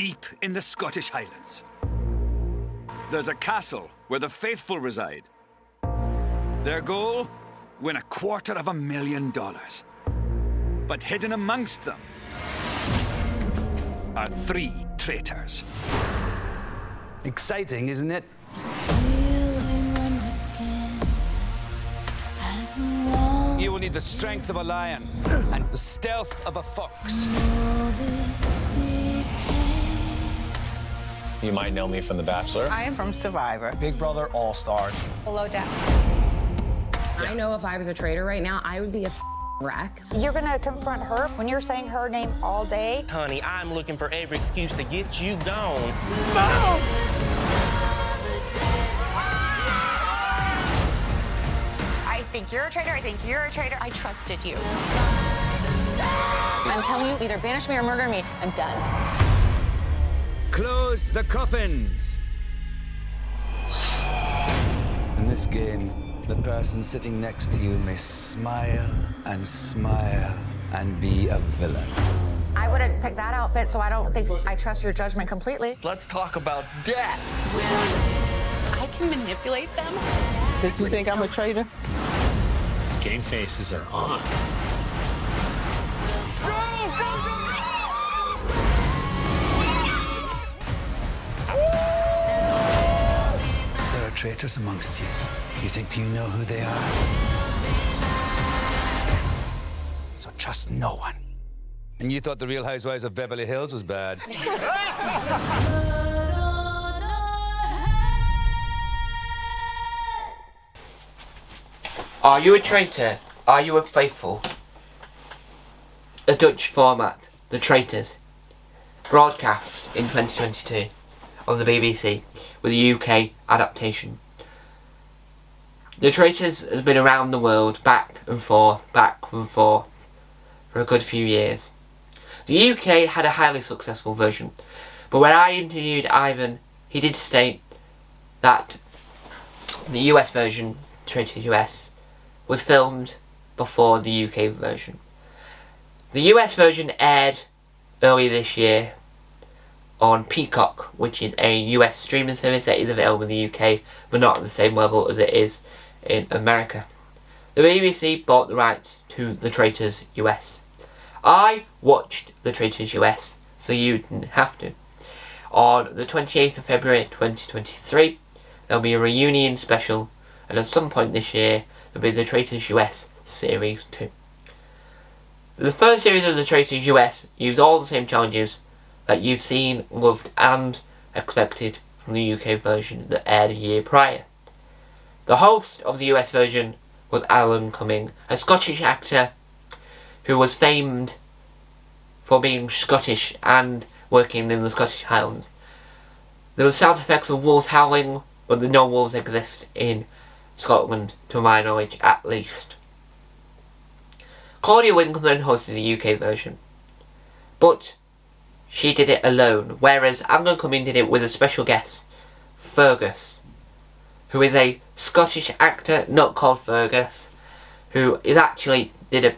deep in the Scottish Highlands. There's a castle where the faithful reside. Their goal? Win $250,000. But hidden amongst them are 3 traitors. Exciting, isn't it? You will need the strength of a lion and the stealth of a fox. You might know me from The Bachelor. I am from Survivor. Big Brother All-Stars. Below Deck. I know if I was a traitor right now, I would be a wreck. You're gonna confront her when you're saying her name all day? Honey, I'm looking for every excuse to get you gone. No! I think you're a traitor. I think you're a traitor. I trusted you. I'm telling you, either banish me or murder me. I'm done. Close the coffins. In this game, the person sitting next to you may smile and smile and be a villain. I wouldn't pick that outfit, so I don't think I trust your judgment completely. Let's talk about that. I can manipulate them. Did you think I'm a traitor? Game faces are on. There are traitors amongst you. You think you know who they are? So trust no one. And you thought The Real Housewives of Beverly Hills was bad. Are you a traitor? Are you a faithful? A Dutch format, The Traitors, broadcast in 2022 on the BBC with a UK adaptation. The Traitors has been around the world back and forth for a good few years. The UK had a highly successful version, but when I interviewed Ivan, he did state that the US version, Traitors US, was filmed before the UK version. The US version aired earlier this year on Peacock, which is a US streaming service that is available in the UK, but not at the same level as it is in America. The BBC bought the rights to The Traitors US. I watched The Traitors US, so you didn't have to. On the 28th of February 2023, there'll be a reunion special, and at some point this year, there'll be The Traitors US Series 2. The first series of The Traitors US used all the same challenges that you've seen, loved and expected from the UK version that aired a year prior. The host of the US version was Alan Cumming, a Scottish actor who was famed for being Scottish and working in the Scottish Highlands. There were sound effects of wolves howling, but no wolves exist in Scotland, to my knowledge at least. Claudia Winkleman hosted the UK version, but she did it alone, whereas Alan Cumming did it with a special guest, Fergus, who is a Scottish actor not called Fergus, who is actually did a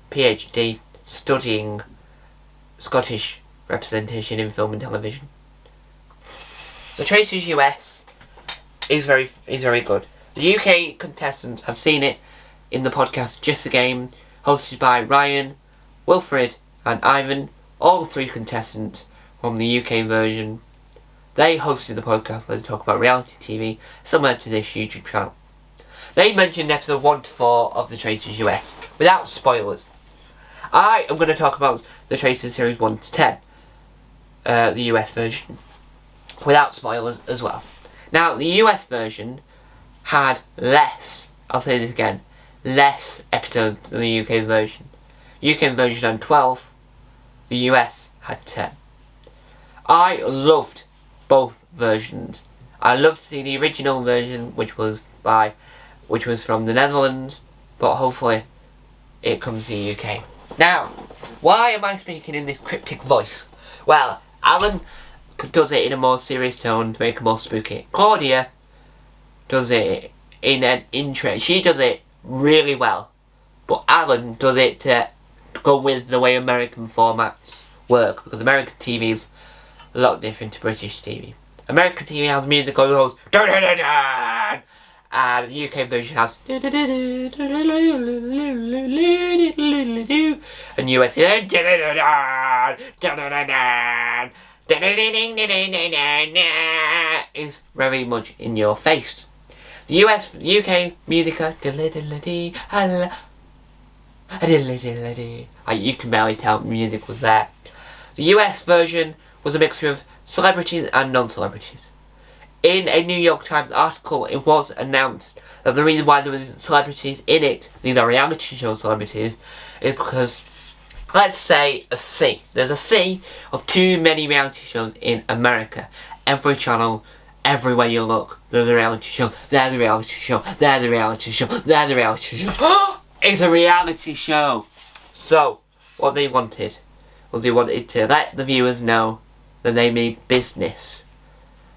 PhD studying Scottish representation in film and television. The Traitors US is very good. The UK contestants have seen it in the podcast Just the Game, hosted by Ryan, Wilfred and Ivan, all 3 contestants from the UK version. They hosted the podcast where they talk about reality TV, similar to this YouTube channel. They mentioned episode 1 to 4 of The Traitors US, without spoilers. I am going to talk about The Traitors series 1 to 10, the US version, without spoilers as well. Now, the US version had less, I'll say this again, less episodes than the UK version. UK version had 12, the US had 10. I loved both versions. I loved to see the original version, which was from the Netherlands, but hopefully it comes to the UK. Now, why am I speaking in this cryptic voice? Well, Alan does it in a more serious tone to make it more spooky. Claudia does it in an interest. She does it really well, but Alan does it to go with the way American formats work, because American TV's a lot different to British TV. American TV has music that goes dun dun dun dun, and the UK version has and US is very much in your face. The UK music you can barely tell music was there. The US version was a mixture of celebrities and non-celebrities. In a New York Times article, it was announced that the reason why there were celebrities in it, these are reality show celebrities, is because, let's say, there's a sea of too many reality shows in America. Every channel, everywhere you look, there's a reality show, there's a reality show, there's a reality show, there's a reality show. It's a reality show! So, what they wanted was they wanted to let the viewers know that they made business.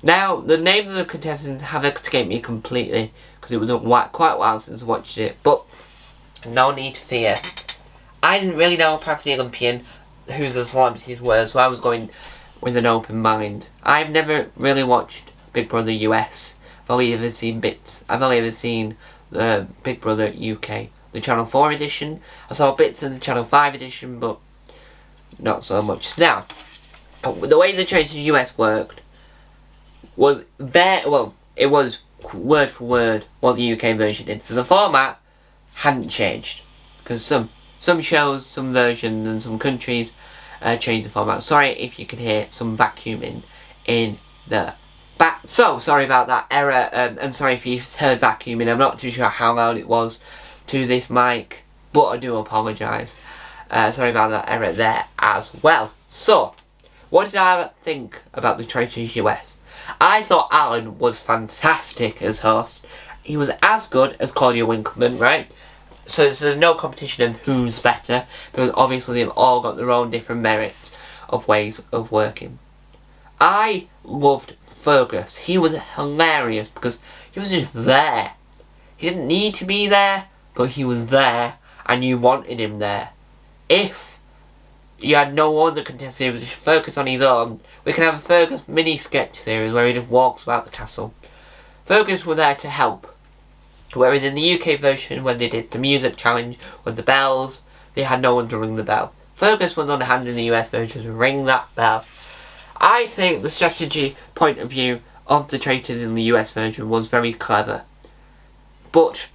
Now, the names of the contestants have escaped me completely because it was quite a while since I watched it, but no need to fear. I didn't really know, apart from the Olympian, who the celebrities were, so I was going with an open mind. I've never really watched Big Brother US. I've only ever seen bits. I've only ever seen the Big Brother UK, the Channel 4 edition. I saw bits of the Channel 5 edition, but not so much. Now, the way the Traitors US worked was it was word for word what the UK version did. So the format hadn't changed, because some shows, some versions and some countries changed the format. Sorry if you can hear some vacuuming in the back. So sorry about that error, and sorry if you heard vacuuming. I'm not too sure how loud it was to this mic, but I do apologise. Sorry about that error there as well. So, what did I think about the Traitors US? I thought Alan was fantastic as host. He was as good as Claudia Winkleman, right? So there's no competition of who's better, because obviously they've all got their own different merits of ways of working. I loved Fergus. He was hilarious because he was just there. He didn't need to be there, but he was there and you wanted him there. If you had no other contestant, it was just Fergus on his own, we can have a Fergus mini sketch series where he just walks about the castle. Fergus were there to help. Whereas in the UK version, when they did the music challenge with the bells, they had no one to ring the bell. Fergus was on hand in the US version to ring that bell. I think the strategy point of view of the Traitors in the US version was very clever. But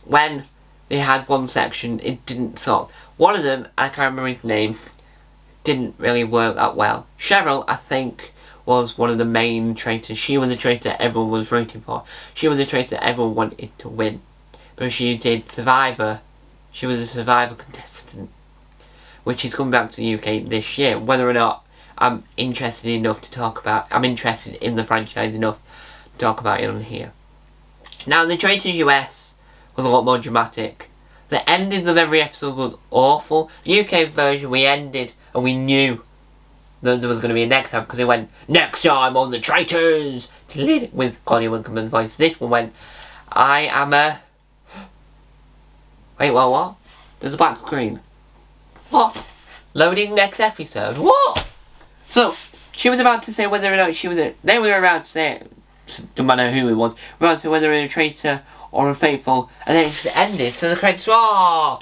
when they had one section, it didn't stop. One of them, I can't remember his name, didn't really work that well. Cheryl, I think, was one of the main traitors. She was the traitor everyone was rooting for. She was the traitor everyone wanted to win. But she did Survivor. She was a Survivor contestant, which is coming back to the UK this year. Whether or not I'm interested enough to talk about, I'm interested in the franchise enough to talk about it on here. Now, the Traitors US was a lot more dramatic. The endings of every episode was awful. The UK version, we ended and we knew that there was going to be a next time, because it went, next time on the Traitors, with Claudia Winkleman's voice. This one went, I am a... Wait, well, what? There's a black screen. What? Loading next episode. What? So, she was about to say whether or not she was a... They were about to say, no matter who it was, we were about to say whether a traitor or a faithful, and then it just ended, so the credits were... Oh!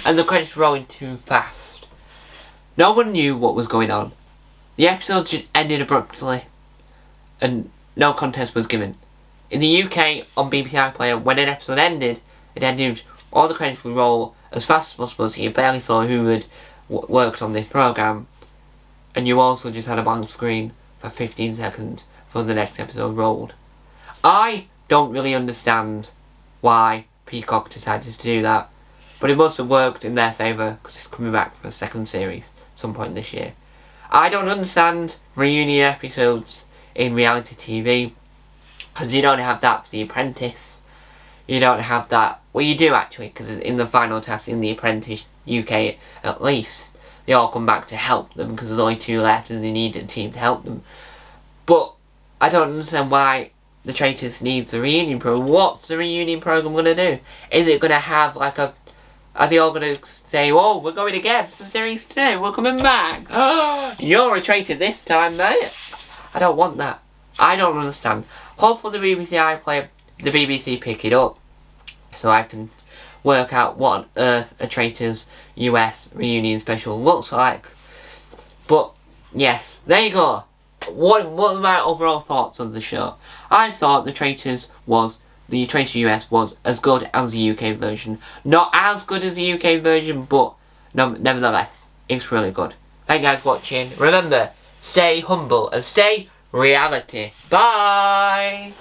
And the credits were rolling too fast. No one knew what was going on. The episode just ended abruptly, and no contest was given. In the UK, on BBC iPlayer, when an episode ended, it ended, all the credits would roll as fast as possible, so you barely saw who had worked on this programme. And you also just had a blank screen for 15 seconds before the next episode rolled. I don't really understand why Peacock decided to do that, but it must have worked in their favour, because it's coming back for a second series some point this year. I don't understand reunion episodes in reality TV, because you don't have that for The Apprentice. You don't have that, well, you do actually, because in the final task in The Apprentice UK at least, they all come back to help them, because there's only 2 left and they need a team to help them. But I don't understand why the Traitors needs a reunion program. What's the reunion program going to do? Is it going to have like a Are they all going to say, oh, we're going again for series 2, we're coming back? You're a traitor this time, mate. I don't want that. I don't understand. Hopefully the BBC iPlayer, the BBC pick it up so I can work out what on earth a Traitors US reunion special looks like. But yes, there you go. What are my overall thoughts on the show? I thought the Traitors US was as good as the UK version. Not as good as the UK version, but nevertheless, it's really good. Thank you guys for watching. Remember, stay humble and stay reality. Bye!